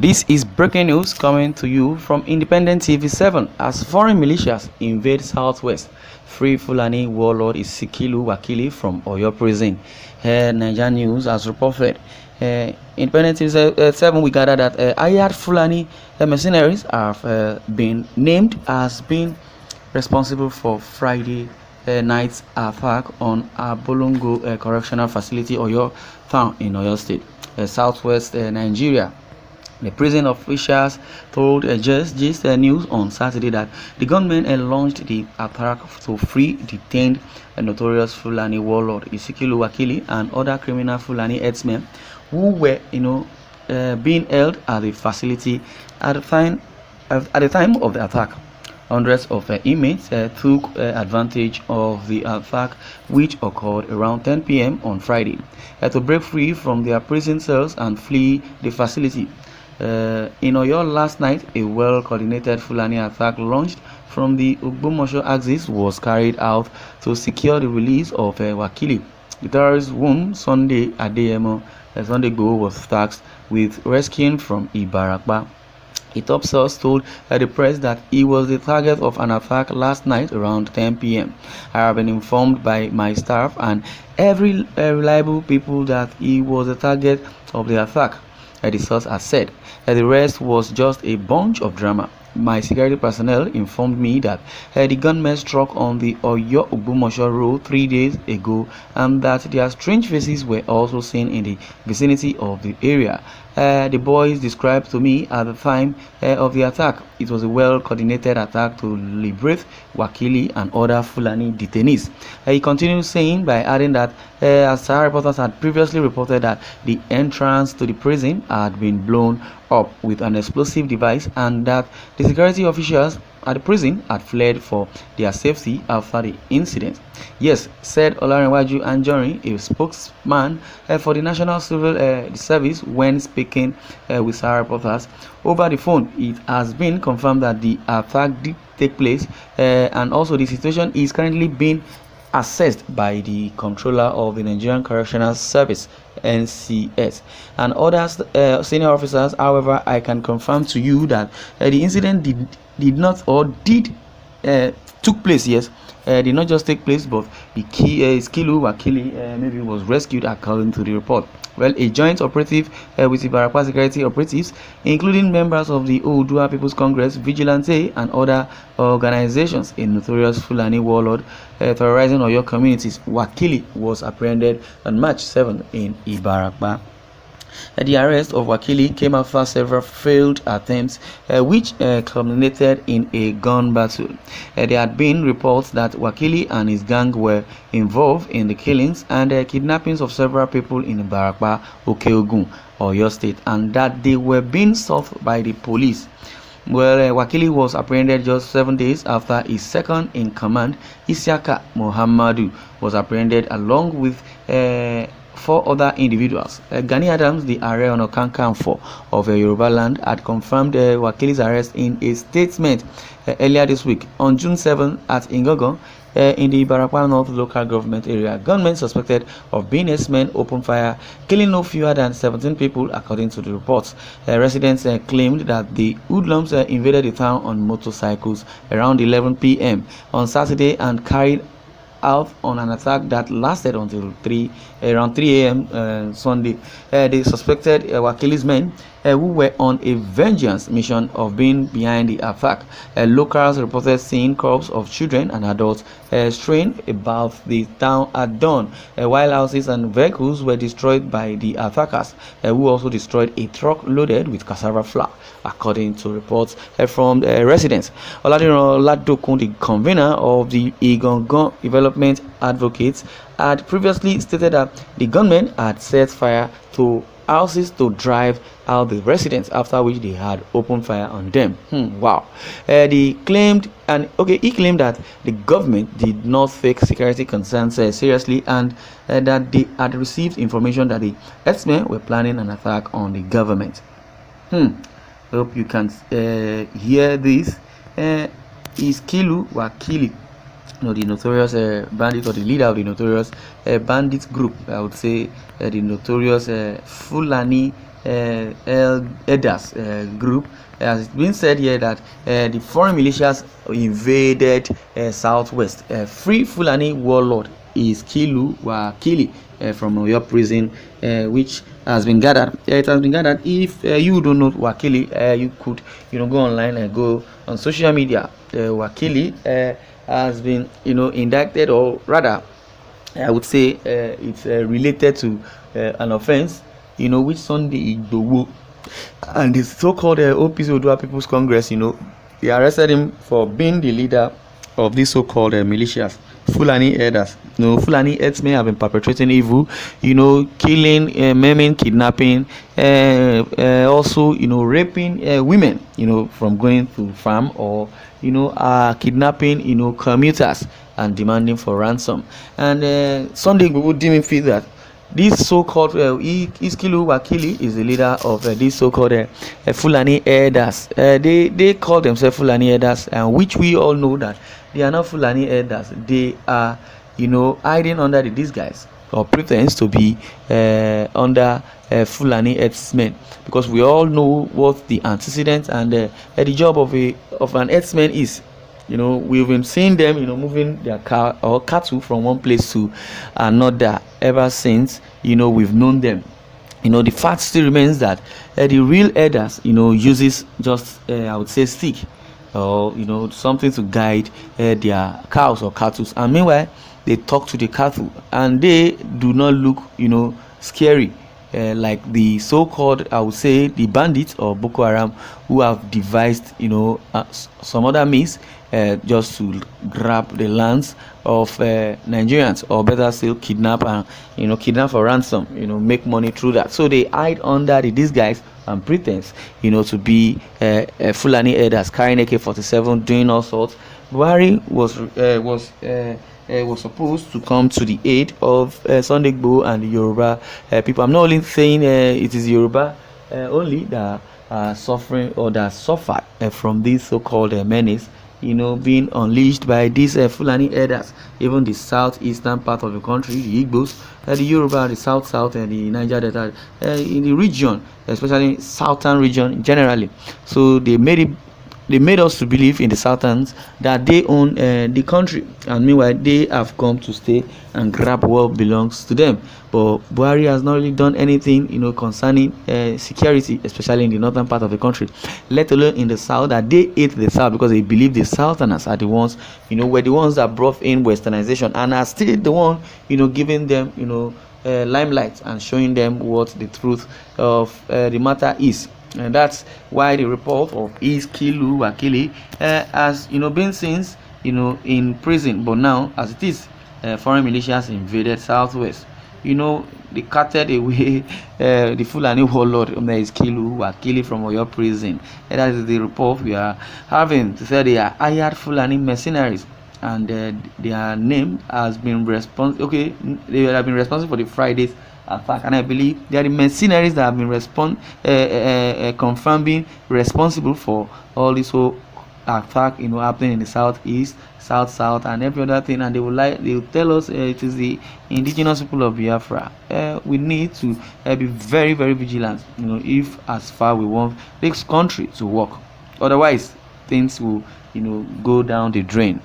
This is breaking news coming to you from Independent TV 7 as foreign militias invade Southwest. Free Fulani warlord Isikulu Wakili from Oyo prison. Niger News has reported. Independent TV 7 we gather that L0rd Fulani mercenaries have been named as being responsible for Friday night's attack on Abolongo Correctional Facility, Oyo Town in Oyo State, Southwest Nigeria. The prison officials told Gist News on Saturday that the gunmen launched the attack to free detained notorious Fulani warlord Isikulu Wakili and other criminal Fulani headsmen who were, being held at the facility at the time of the attack. Hundreds of inmates took advantage of the attack, which occurred around 10 p.m. on Friday, to break free from their prison cells and flee the facility. In Oyo last night, a well-coordinated Fulani attack launched from the Ogbomoso axis was carried out to secure the release of Wakili. The terrorist whom Sunday Adeyemo Go was tasked with rescuing from Ibarakba. A top source told the press that he was the target of an attack last night around 10 p.m. I have been informed by my staff and every reliable people that he was the target of the attack. The source has said the rest was just a bunch of drama. My security personnel informed me that the gunmen struck on the Oyo-Ogbomoso road 3 days ago and that their strange faces were also seen in the vicinity of the area. The boys described to me at the time of the attack. It was a well-coordinated attack to liberate Wakili and other Fulani detainees. He continued saying by adding that as our reporters had previously reported that the entrance to the prison had been blown up with an explosive device and that the security officials at the prison had fled for their safety after the incident. Yes, said Olarinwaju Anjorin, a spokesman for the National Civil Service, when speaking with our reporters over the phone. It has been confirmed that the attack did take place and also the situation is currently being assessed by the controller of the Nigerian Correctional Service (NCS) and other senior officers. However, I can confirm to you that the incident did not took place. Yes, did not just take place, but the Isikulu Wakili maybe was rescued according to the report. Well, a joint operative with the Ibarakwa security operatives, including members of the Oodua People's Congress, Vigilante, and other organizations, a notorious Fulani warlord terrorizing Oyo communities, Wakili was apprehended on March 7 in Ibarakwa. The arrest of Wakili came after several failed attempts which culminated in a gun battle. There had been reports that Wakili and his gang were involved in the killings and kidnappings of several people in Ibarakwa, Okeogun, Oyo State, and that they were being sought by the police. Well, Wakili was apprehended just 7 days after his second-in-command, Isiaka Mohamadu, was apprehended along with 4 other individuals. Gani Adams, the Ààrẹ Ọ̀nà Kakanfò of Yoruba land, had confirmed Wakili's arrest in a statement earlier this week. On June 7 at Ingogo, in the Ibarakwa North local government area, gunmen suspected of being S-men opened fire, killing no fewer than 17 people, according to the reports. Residents claimed that the hoodlums invaded the town on motorcycles around 11 p.m. on Saturday and carried out on an attack that lasted until around 3 a.m. Sunday. They suspected Wakili's men who were on a vengeance mission of being behind the attack. Locals reported seeing corpses of children and adults straying about the town at dawn, while houses and vehicles were destroyed by the attackers, who also destroyed a truck loaded with cassava flour, according to reports from residents. Oladokun, the convener of the Igangan Development Advocates, had previously stated that the gunmen had set fire to houses to drive out the residents, after which they had opened fire on them. Wow. He claimed that the government did not take security concerns seriously and that they had received information that the S-men were planning an attack on the government. Hope you can hear this. Isikulu Wakili, the notorious bandit, or the leader of the notorious bandit group, I would say the notorious Fulani L0rd group. As it's been said here that the foreign militias invaded southwest. Free Fulani warlord Isikulu Wakili from Oyo prison, which has been gathered. It has been gathered. If you don't know Wakili, you could go online and go on social media. Wakili has been indicted, or rather I would say it's related to an offense which Sunday Igboho and the so-called OPC Odua People's Congress, they arrested him for being the leader of these so-called militias, Fulani herders. Fulani herdsmen have been perpetrating evil, killing, maiming, kidnapping, also, raping women, from going to farm, or, kidnapping, commuters and demanding for ransom. And Sunday we would deem feel that this so-called Isikulu Wakili is the leader of these so-called Fulani herders. They call themselves Fulani herders, and which we all know that they are not Fulani herders. They are, hiding under the disguise or pretense to be under Fulani herdsmen, because we all know what the antecedents and the job of an herdsman is. We've been seeing them, moving their car or cattle from one place to another ever since, we've known them. The fact still remains that the real herders, uses just, I would say, stick or, something to guide their cows or cattle. And meanwhile, they talk to the cattle and they do not look, scary. Like the so-called, I would say, the bandits or Boko Haram, who have devised, some other means just to grab the lands of Nigerians, or better still, kidnap and kidnap for ransom, make money through that. So they hide under the disguise and pretense, to be Fulani herders carrying AK-47, doing all sorts. Buhari was supposed to come to the aid of Sunday Igboho and the Yoruba people. I'm not only saying it is Yoruba only that are suffering or that suffer from this so-called menace, being unleashed by these Fulani herders. Even the southeastern part of the country, the Igbos, the Yoruba, the south and the Niger Delta, in the region, especially southern region generally. So they made us to believe in the Southerns that they own the country, and meanwhile they have come to stay and grab what belongs to them. But Buhari has not really done anything, concerning security, especially in the northern part of the country, let alone in the south, that they hate the south because they believe the Southerners are the ones, were the ones that brought in westernization and are still the one, giving them, limelight and showing them what the truth of the matter is. And that's why the report of Isikulu Wakili has been since in prison. But now, as it is, foreign militias invaded southwest. They carted away the Fulani warlord Isikulu Wakili from Oyo prison. And that is the report we are having. To say they are hired Fulani mercenaries, and their name has been responsible. Okay, they have been responsible for the Fridays attack, and I believe they are the mercenaries that have been confirmed being responsible for all this whole attack happening in the southeast, south and every other thing. And they will tell us it is the indigenous people of Biafra. We need to be very, very vigilant, if as far we want this country to work. Otherwise things will go down the drain.